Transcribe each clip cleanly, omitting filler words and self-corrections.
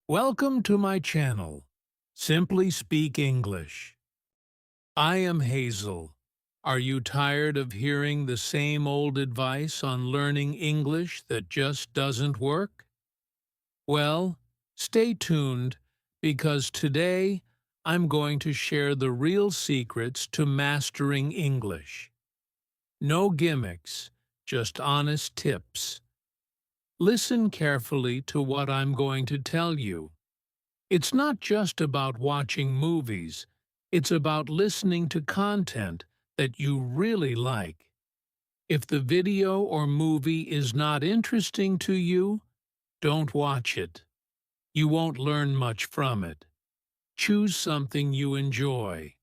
Welcome to my channel, Simply Speak English. I am Hazel. Are you tired of hearing the same old advice on learning English that just doesn't work? Well, stay tuned because today I'm going to share the real secrets to mastering English. No gimmicks, just honest tips. Listen carefully to what I'm going to tell you. It's not just about watching movies, it's about listening to content that you really like. If the video or movie is not interesting to you, don't watch it. You won't learn much from it. Choose something you enjoy.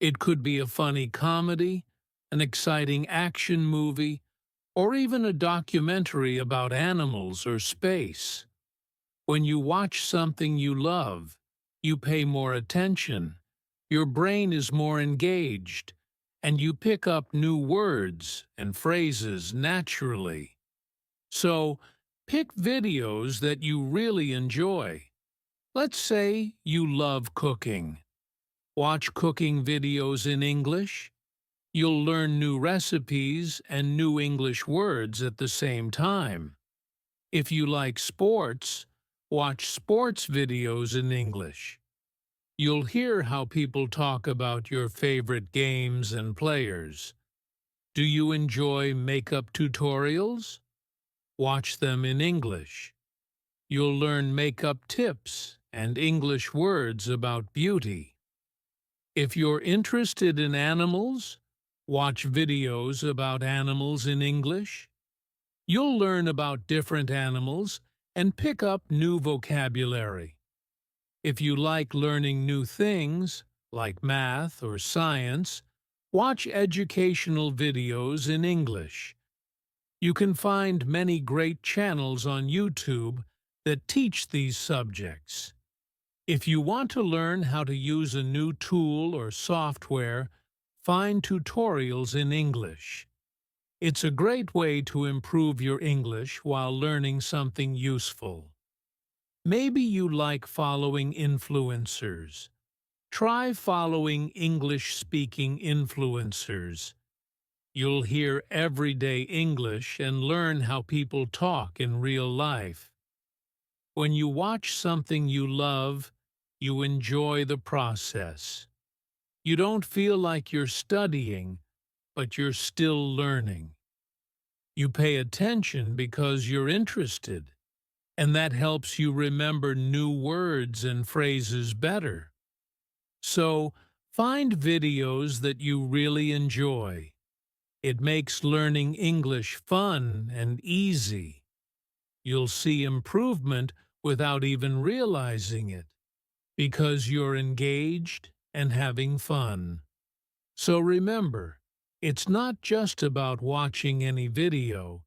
It could be a funny comedy, an exciting action movie, or even a documentary about animals or space. When you watch something you love, you pay more attention, your brain is more engaged, and you pick up new words and phrases naturally. So, pick videos that you really enjoy. Let's say you love cooking. Watch cooking videos in English. You'll learn new recipes and new English words at the same time. If you like sports, watch sports videos in English. You'll hear how people talk about your favorite games and players. Do you enjoy makeup tutorials? Watch them in English. You'll learn makeup tips and English words about beauty. If you're interested in animals, watch videos about animals in English. You'll learn about different animals and pick up new vocabulary. If you like learning new things, like math or science, watch educational videos in English. You can find many great channels on YouTube that teach these subjects. If you want to learn how to use a new tool or software, find tutorials in English. It's a great way to improve your English while learning something useful. Maybe you like following influencers. Try following English-speaking influencers. You'll hear everyday English and learn how people talk in real life. When you watch something you love, you enjoy the process. You don't feel like you're studying, but you're still learning. You pay attention because you're interested, and that helps you remember new words and phrases better. So, find videos that you really enjoy. It makes learning English fun and easy. You'll see improvement without even realizing it, because you're engaged and having fun. So remember, it's not just about watching any video,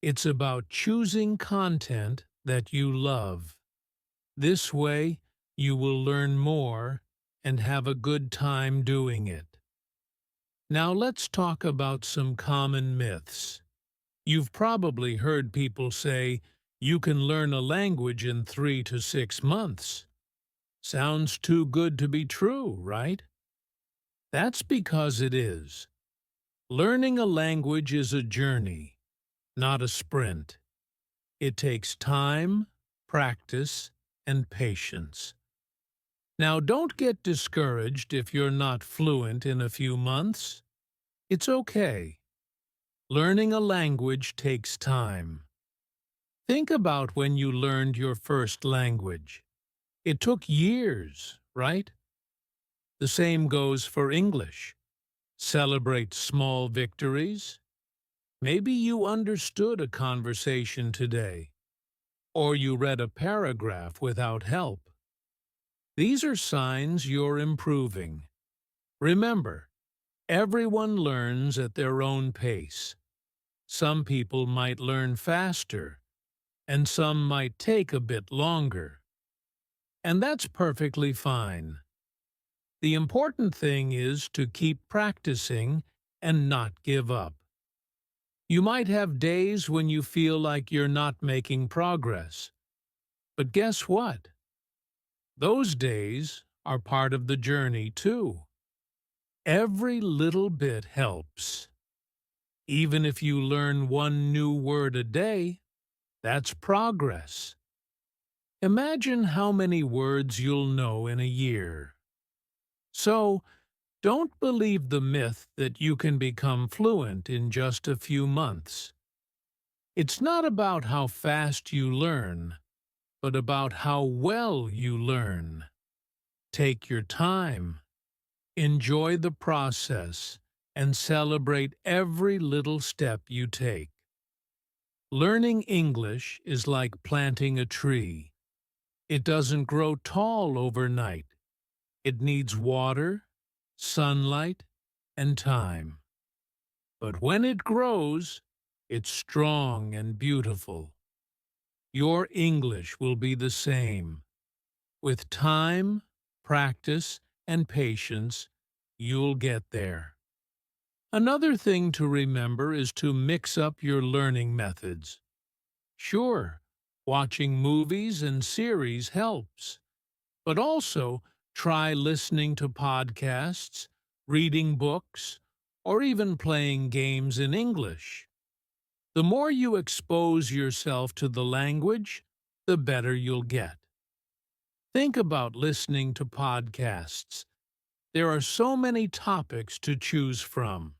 it's about choosing content that you love. This way, you will learn more and have a good time doing it. Now let's talk about some common myths. You've probably heard people say, you can learn a language in 3 to 6 months. Sounds too good to be true, right? That's because it is. Learning a language is a journey, not a sprint. It takes time, practice, and patience. Now, don't get discouraged if you're not fluent in a few months. It's okay. Learning a language takes time. Think about when you learned your first language. It took years, right? The same goes for English. Celebrate small victories. Maybe you understood a conversation today, or you read a paragraph without help. These are signs you're improving. Remember, everyone learns at their own pace. Some people might learn faster, and some might take a bit longer. And that's perfectly fine. The important thing is to keep practicing and not give up. You might have days when you feel like you're not making progress. But guess what? Those days are part of the journey, too. Every little bit helps. Even if you learn one new word a day, that's progress. Imagine how many words you'll know in a year. So, don't believe the myth that you can become fluent in just a few months. It's not about how fast you learn, but about how well you learn. Take your time, enjoy the process, and celebrate every little step you take. Learning English is like planting a tree. It doesn't grow tall overnight. It needs water, sunlight, and time. But when it grows, it's strong and beautiful. Your English will be the same. With time, practice, and patience, you'll get there. Another thing to remember is to mix up your learning methods. Sure, watching movies and series helps, but also try listening to podcasts, reading books, or even playing games in English. The more you expose yourself to the language, the better you'll get. Think about listening to podcasts. There are so many topics to choose from.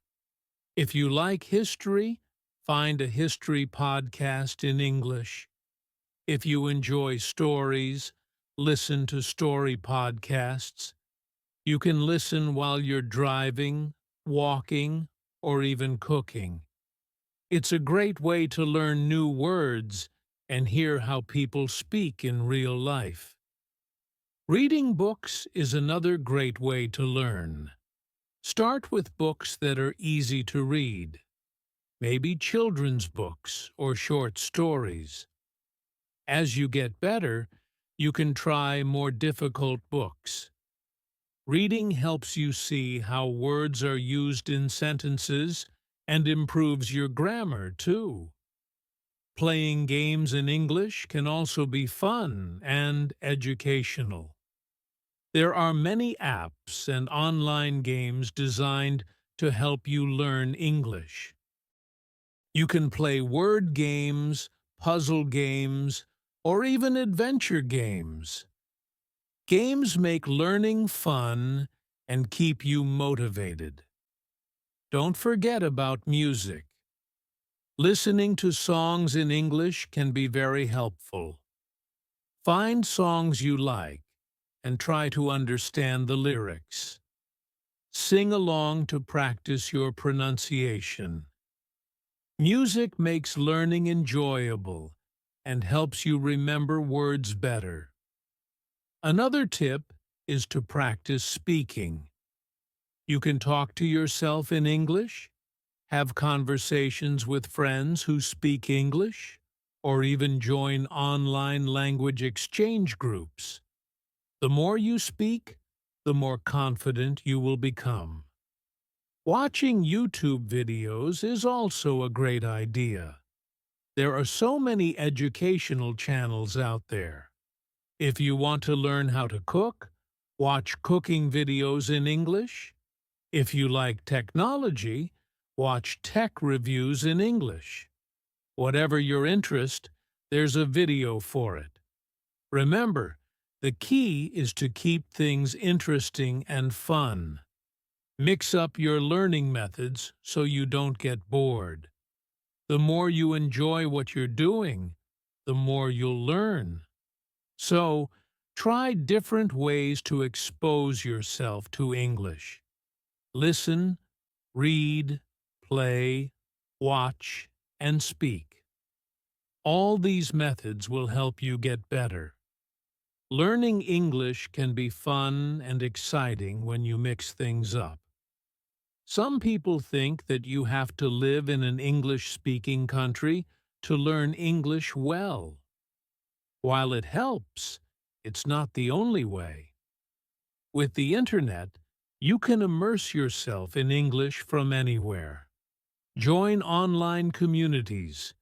If you like history, find a history podcast in English. If you enjoy stories, listen to story podcasts. You can listen while you're driving, walking, or even cooking. It's a great way to learn new words and hear how people speak in real life. Reading books is another great way to learn. Start with books that are easy to read, maybe children's books or short stories. As you get better, you can try more difficult books. Reading helps you see how words are used in sentences and improves your grammar, too. Playing games in English can also be fun and educational. There are many apps and online games designed to help you learn English. You can play word games, puzzle games, or even adventure games. Games make learning fun and keep you motivated. Don't forget about music. Listening to songs in English can be very helpful. Find songs you like and try to understand the lyrics. Sing along to practice your pronunciation. Music makes learning enjoyable and helps you remember words better. Another tip is to practice speaking. You can talk to yourself in English, have conversations with friends who speak English, or even join online language exchange groups. The more you speak, the more confident you will become. Watching YouTube videos is also a great idea. There are so many educational channels out there. If you want to learn how to cook, watch cooking videos in English. If you like technology, watch tech reviews in English. Whatever your interest, there's a video for it. Remember, the key is to keep things interesting and fun. Mix up your learning methods so you don't get bored. The more you enjoy what you're doing, the more you'll learn. So, try different ways to expose yourself to English. Listen, read, play, watch, and speak. All these methods will help you get better. Learning English can be fun and exciting when you mix things up. Some people think that you have to live in an English-speaking country to learn English well. While it helps, it's not the only way. With the Internet, you can immerse yourself in English from anywhere. Join online communities.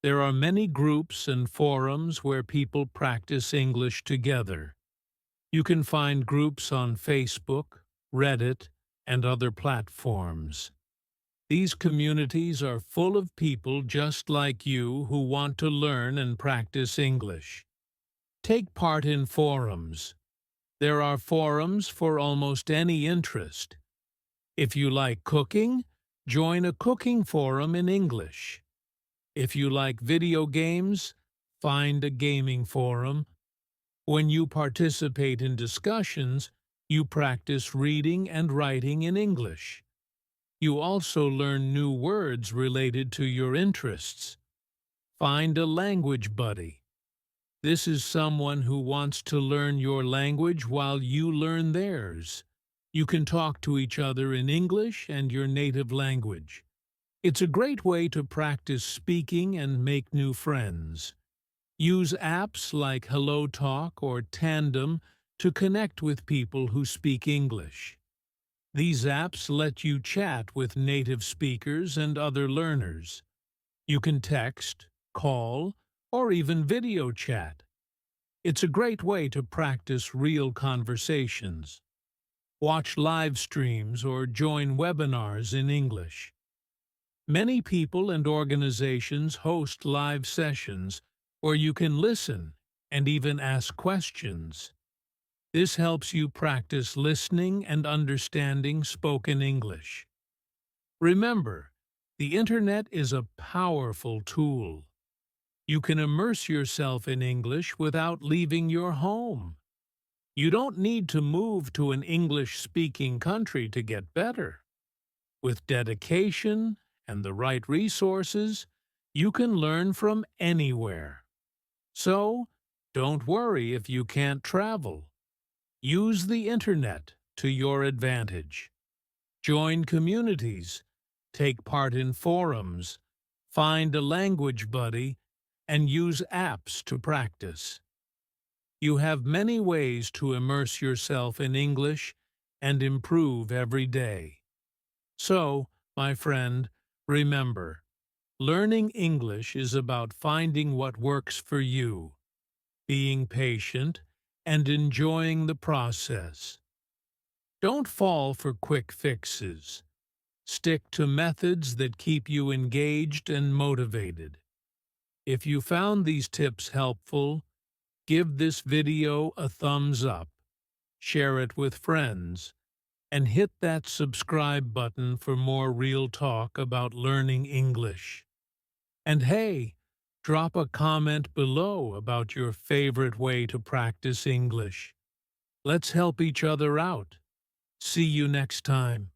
There are many groups and forums where people practice English together. You can find groups on Facebook, Reddit, and other platforms. These communities are full of people just like you who want to learn and practice English. Take part in forums. There are forums for almost any interest. If you like cooking, join a cooking forum in English. If you like video games, find a gaming forum. When you participate in discussions, you practice reading and writing in English. You also learn new words related to your interests. Find a language buddy. This is someone who wants to learn your language while you learn theirs. You can talk to each other in English and your native language. It's a great way to practice speaking and make new friends. Use apps like HelloTalk or Tandem to connect with people who speak English. These apps let you chat with native speakers and other learners. You can text, call, or even video chat. It's a great way to practice real conversations. Watch live streams or join webinars in English. Many people and organizations host live sessions where you can listen and even ask questions. This helps you practice listening and understanding spoken English. Remember, the Internet is a powerful tool. You can immerse yourself in English without leaving your home. You don't need to move to an English-speaking country to get better. With dedication and the right resources, you can learn from anywhere. So, don't worry if you can't travel. Use the Internet to your advantage. Join communities, take part in forums, find a language buddy, and use apps to practice. You have many ways to immerse yourself in English and improve every day. So, my friend, remember, learning English is about finding what works for you, being patient, and enjoying the process. Don't fall for quick fixes. Stick to methods that keep you engaged and motivated. If you found these tips helpful, give this video a thumbs up, share it with friends, and hit that subscribe button for more real talk about learning English. And hey, drop a comment below about your favorite way to practice English. Let's help each other out. See you next time.